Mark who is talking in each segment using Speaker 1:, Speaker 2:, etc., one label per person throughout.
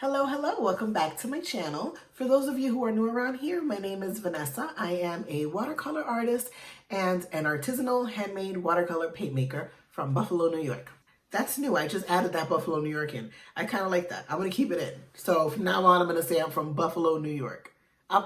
Speaker 1: Hello, welcome back to my channel. For those of you who are new around here, my name is Vanessa. I am a watercolor artist and an artisanal handmade watercolor paint maker from Buffalo, New York. That's new, I just added that Buffalo, New York in. I kind of like that. I'm gonna keep it in. So from now on, I'm gonna say I'm from Buffalo, New York.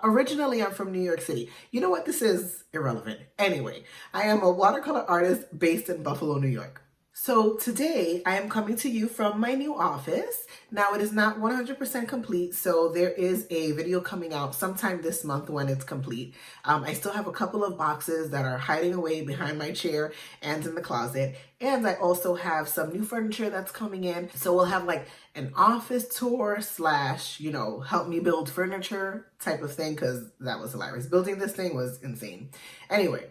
Speaker 1: Originally, I'm from New York City. You know what? This is irrelevant. Anyway, I am a watercolor artist based in Buffalo, New York. So today I am coming to you from my new office. Now it is not 100% complete, so there is a video coming out sometime this month when it's complete. I still have a couple of boxes that are hiding away behind my chair and in the closet. And I also have some new furniture that's coming in. So we'll have like an office tour slash, help me build furniture type of thing, because that was hilarious. Building this thing was insane. Anyway,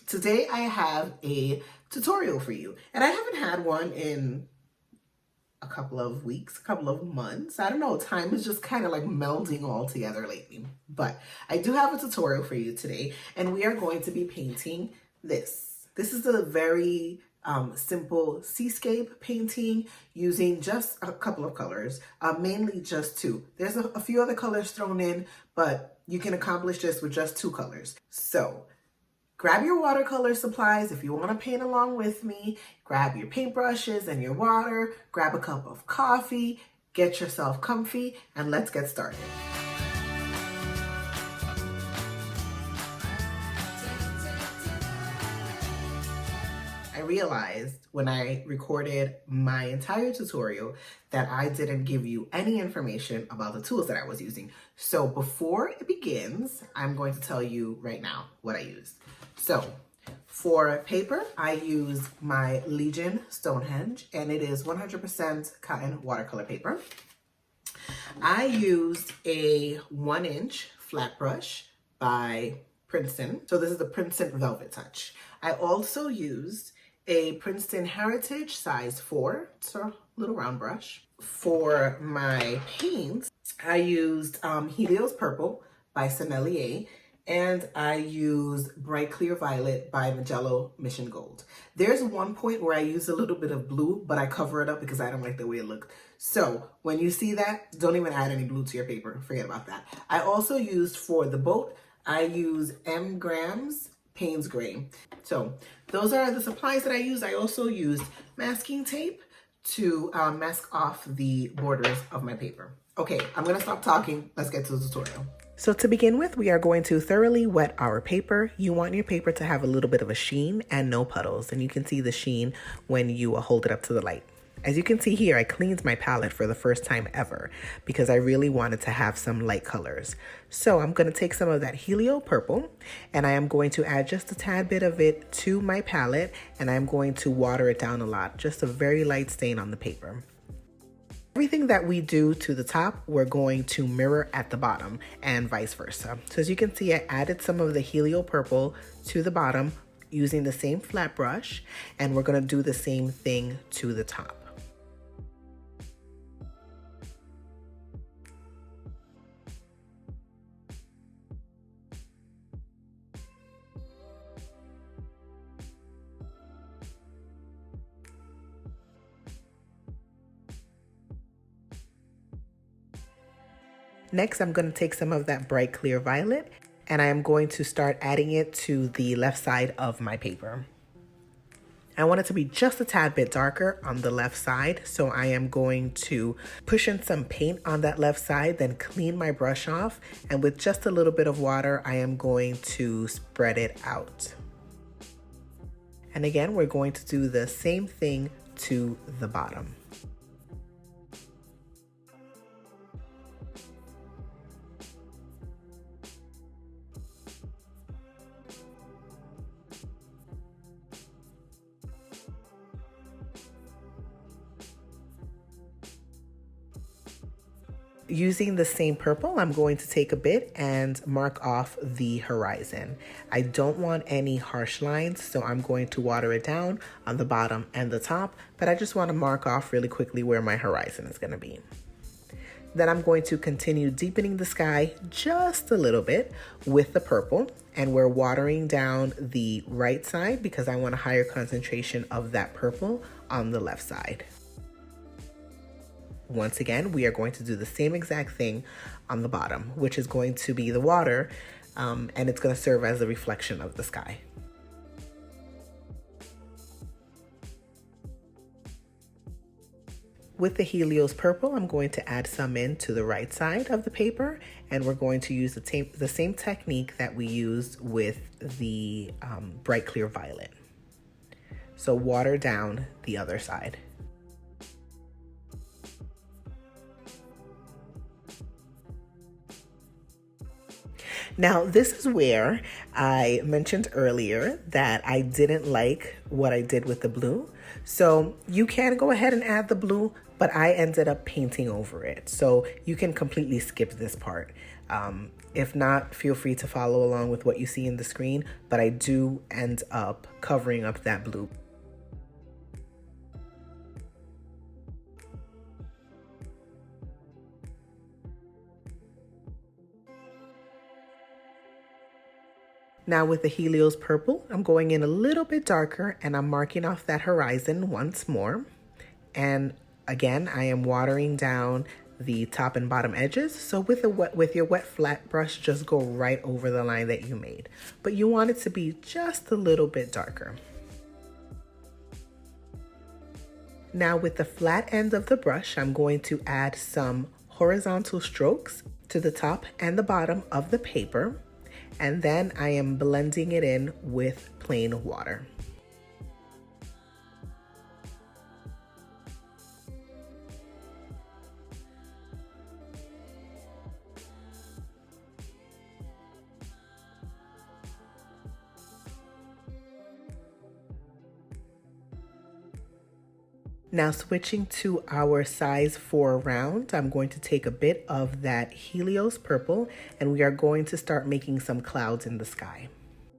Speaker 1: today I have a tutorial for you. And I haven't had one in a couple of weeks, a couple of months. I don't know, time is just kind of like melding all together lately. But I do have a tutorial for you today, and we are going to be painting this. This is a very simple seascape painting using just a couple of colors, mainly just two. There's a few other colors thrown in, but you can accomplish this with just two colors. So grab your watercolor supplies if you want to paint along with me. Grab your paintbrushes and your water. Grab a cup of coffee. Get yourself comfy, and let's get started. I realized when I recorded my entire tutorial that I didn't give you any information about the tools that I was using. So before it begins, I'm going to tell you right now what I used. So for paper, I use my Legion Stonehenge, and it is 100% cotton watercolor paper. I used a 1-inch flat brush by Princeton. So this is the Princeton Velvet Touch. I also used a Princeton Heritage size 4, so a little round brush. For my paints, I used Helios Purple by Sennelier, and I use Bright Clear Violet by Magello Mission Gold. There's one point where I use a little bit of blue, but I cover it up because I don't like the way it looked. So when you see that, don't even add any blue to your paper. Forget about that. I also used, for the boat, I use M. Graham's Payne's Gray. So those are the supplies that I used. I also used masking tape to mask off the borders of my paper. Okay, I'm gonna stop talking. Let's get to the tutorial. So to begin with, we are going to thoroughly wet our paper. You want your paper to have a little bit of a sheen and no puddles, and you can see the sheen when you hold it up to the light. As you can see here, I cleaned my palette for the first time ever because I really wanted to have some light colors. So I'm going to take some of that Helio Purple, and I am going to add just a tad bit of it to my palette, and I'm going to water it down a lot, just a very light stain on the paper. Everything that we do to the top, we're going to mirror at the bottom, and vice versa. So as you can see, I added some of the Helio Purple to the bottom using the same flat brush, and we're going to do the same thing to the top. Next, I'm going to take some of that Bright Clear Violet, and I am going to start adding it to the left side of my paper. I want it to be just a tad bit darker on the left side, so I am going to push in some paint on that left side, then clean my brush off, and with just a little bit of water, I am going to spread it out. And again, we're going to do the same thing to the bottom. Using the same purple, I'm going to take a bit and mark off the horizon. I don't want any harsh lines, so I'm going to water it down on the bottom and the top, but I just want to mark off really quickly where my horizon is going to be. Then I'm going to continue deepening the sky just a little bit with the purple, and we're watering down the right side because I want a higher concentration of that purple on the left side. once again, we are going to do the same exact thing on the bottom, which is going to be the water, and it's going to serve as a reflection of the sky. With the Helios purple, I'm going to add some in to the right side of the paper, and we're going to use the same technique that we used with the bright clear violet. So water down the other side. Now, this is where I mentioned earlier that I didn't like what I did with the blue. So you can go ahead and add the blue, but I ended up painting over it. So you can completely skip this part. If not, feel free to follow along with what you see in the screen, but I do end up covering up that blue. Now with the Helios purple, I'm going in a little bit darker and I'm marking off that horizon once more. And again, I am watering down the top and bottom edges. So with your wet flat brush, just go right over the line that you made. But you want it to be just a little bit darker. Now with the flat end of the brush, I'm going to add some horizontal strokes to the top and the bottom of the paper. And then I am blending it in with plain water. Now switching to our size 4 round, I'm going to take a bit of that Helios purple and we are going to start making some clouds in the sky.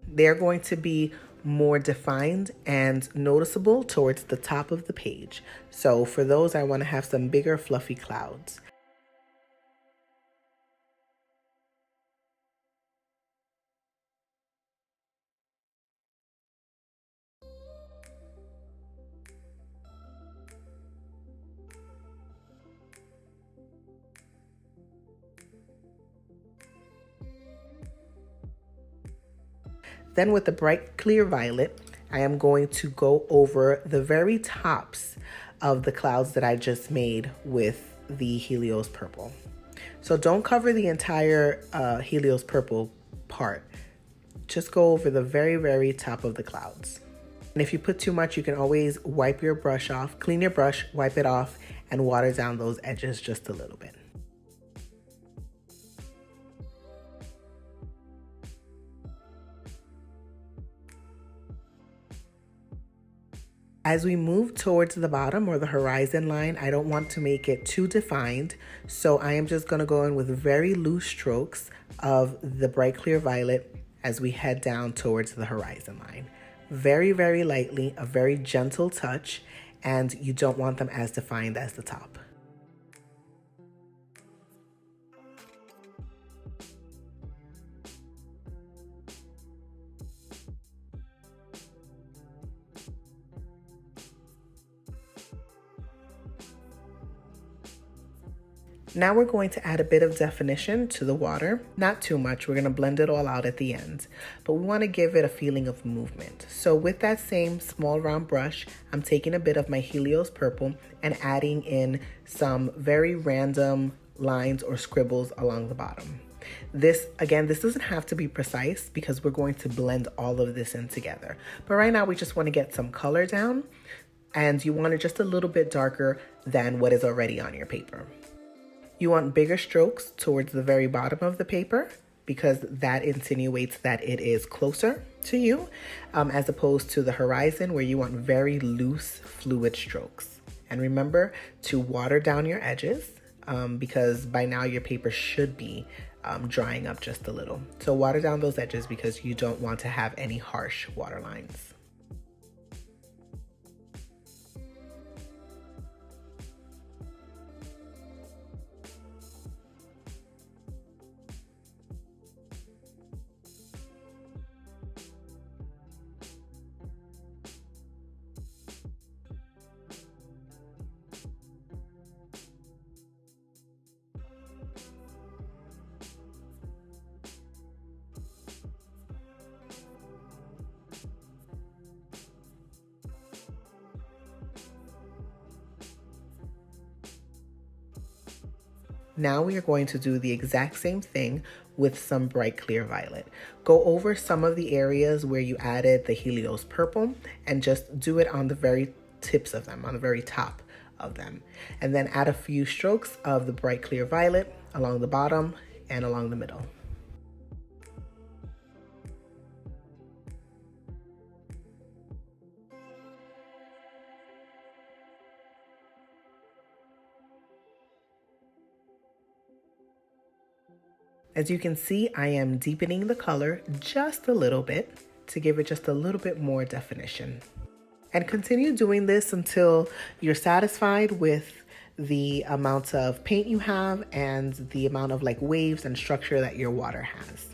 Speaker 1: They're going to be more defined and noticeable towards the top of the page. So for those, I want to have some bigger fluffy clouds. Then with the bright clear violet, I am going to go over the very tops of the clouds that I just made with the Helios purple. So don't cover the entire Helios purple part. Just go over the very, very top of the clouds. And if you put too much, you can always wipe your brush off, clean your brush, wipe it off, and water down those edges just a little bit. As we move towards the bottom or the horizon line, I don't want to make it too defined. So I am just going to go in with very loose strokes of the bright clear violet as we head down towards the horizon line. Very, very lightly, a very gentle touch, and you don't want them as defined as the top. Now we're going to add a bit of definition to the water. Not too much, we're going to blend it all out at the end, but we want to give it a feeling of movement. So with that same small round brush, I'm taking a bit of my Helios purple and adding in some very random lines or scribbles along the bottom. This doesn't have to be precise because we're going to blend all of this in together. But right now we just want to get some color down, and you want it just a little bit darker than what is already on your paper. You want bigger strokes towards the very bottom of the paper because that insinuates that it is closer to you, as opposed to the horizon where you want very loose, fluid strokes. And remember to water down your edges because by now your paper should be drying up just a little. So water down those edges because you don't want to have any harsh water lines. Now we are going to do the exact same thing with some bright clear violet. Go over some of the areas where you added the Helios purple and just do it on the very tips of them, on the very top of them. And then add a few strokes of the bright clear violet along the bottom and along the middle. As you can see, I am deepening the color just a little bit to give it just a little bit more definition. And continue doing this until you're satisfied with the amount of paint you have and the amount of like waves and structure that your water has.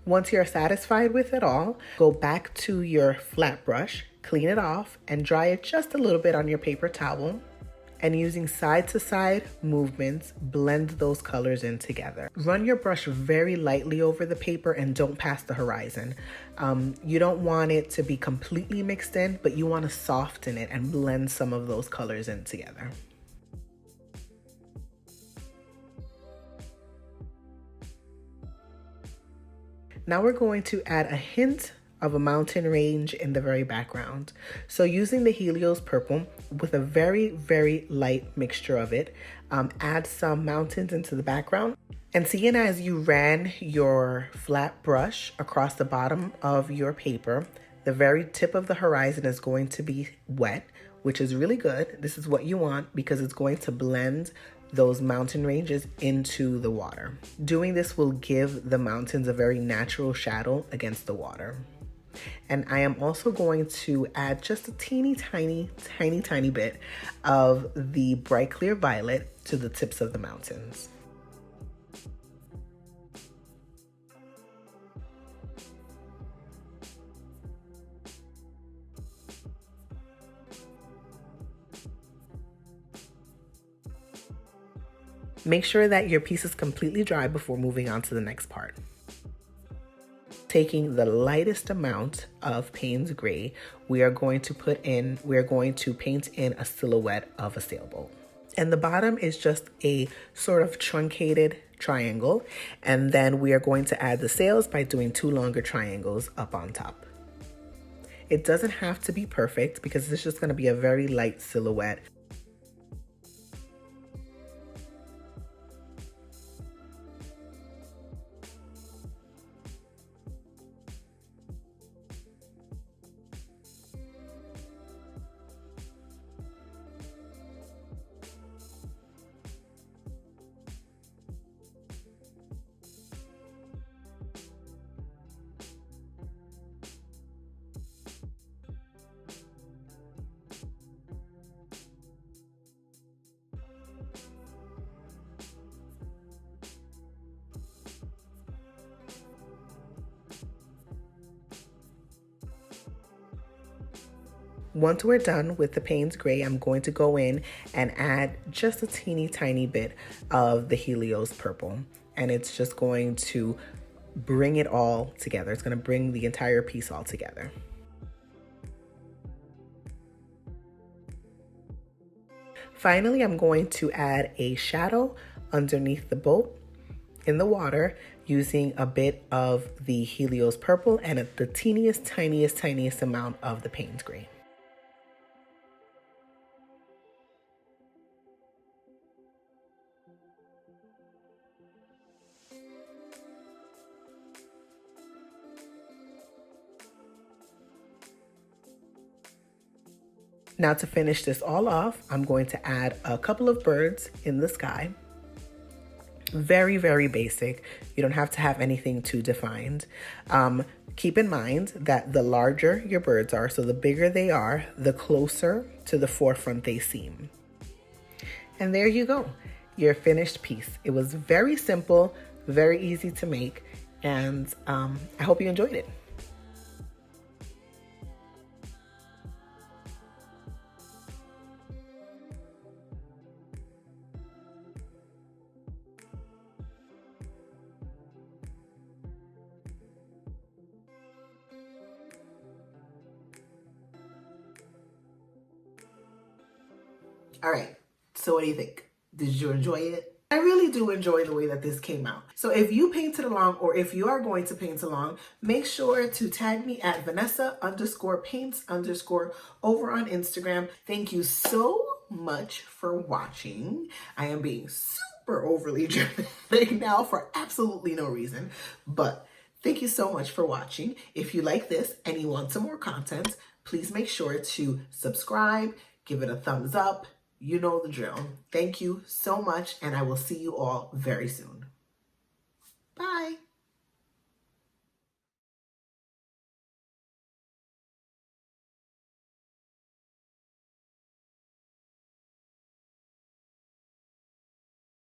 Speaker 1: Once you're satisfied with it all, go back to your flat brush, clean it off, and dry it just a little bit on your paper towel. And using side to side movements, blend those colors in together. Run your brush very lightly over the paper and don't pass the horizon. You don't want it to be completely mixed in, but you want to soften it and blend some of those colors in together. Now we're going to add a hint of a mountain range in the very background. So using the Helios purple with a very, very light mixture of it, add some mountains into the background. And seeing as you ran your flat brush across the bottom of your paper, the very tip of the horizon is going to be wet, which is really good. This is what you want because it's going to blend those mountain ranges into the water. Doing this will give the mountains a very natural shadow against the water. And I am also going to add just a teeny tiny bit of the bright clear violet to the tips of the mountains. Make sure that your piece is completely dry before moving on to the next part. Taking the lightest amount of Payne's Gray, we are going to paint in a silhouette of a sailboat. And the bottom is just a sort of truncated triangle. And then we are going to add the sails by doing 2 longer triangles up on top. It doesn't have to be perfect because it's just going to be a very light silhouette. Once we're done with the Payne's Gray, I'm going to go in and add just a teeny tiny bit of the Helios purple. And it's just going to bring it all together. It's going to bring the entire piece all together. Finally, I'm going to add a shadow underneath the boat in the water using a bit of the Helios purple and the tiniest amount of the Payne's Gray. Now to finish this all off, I'm going to add a couple of birds in the sky. Very, very basic. You don't have to have anything too defined. Keep in mind that the larger your birds are, so the bigger they are, the closer to the forefront they seem. And there you go, your finished piece. It was very simple, very easy to make, and I hope you enjoyed it. All right, so what do you think? Did you enjoy it? I really do enjoy the way that this came out. So if you painted along, or if you are going to paint along, make sure to tag me at Vanessa_paints_ over on Instagram. Thank you so much for watching. I am being super overly dramatic now for absolutely no reason, but thank you so much for watching. If you like this and you want some more content, please make sure to subscribe, give it a thumbs up. You know the drill. Thank you so much, and I will see you all very soon.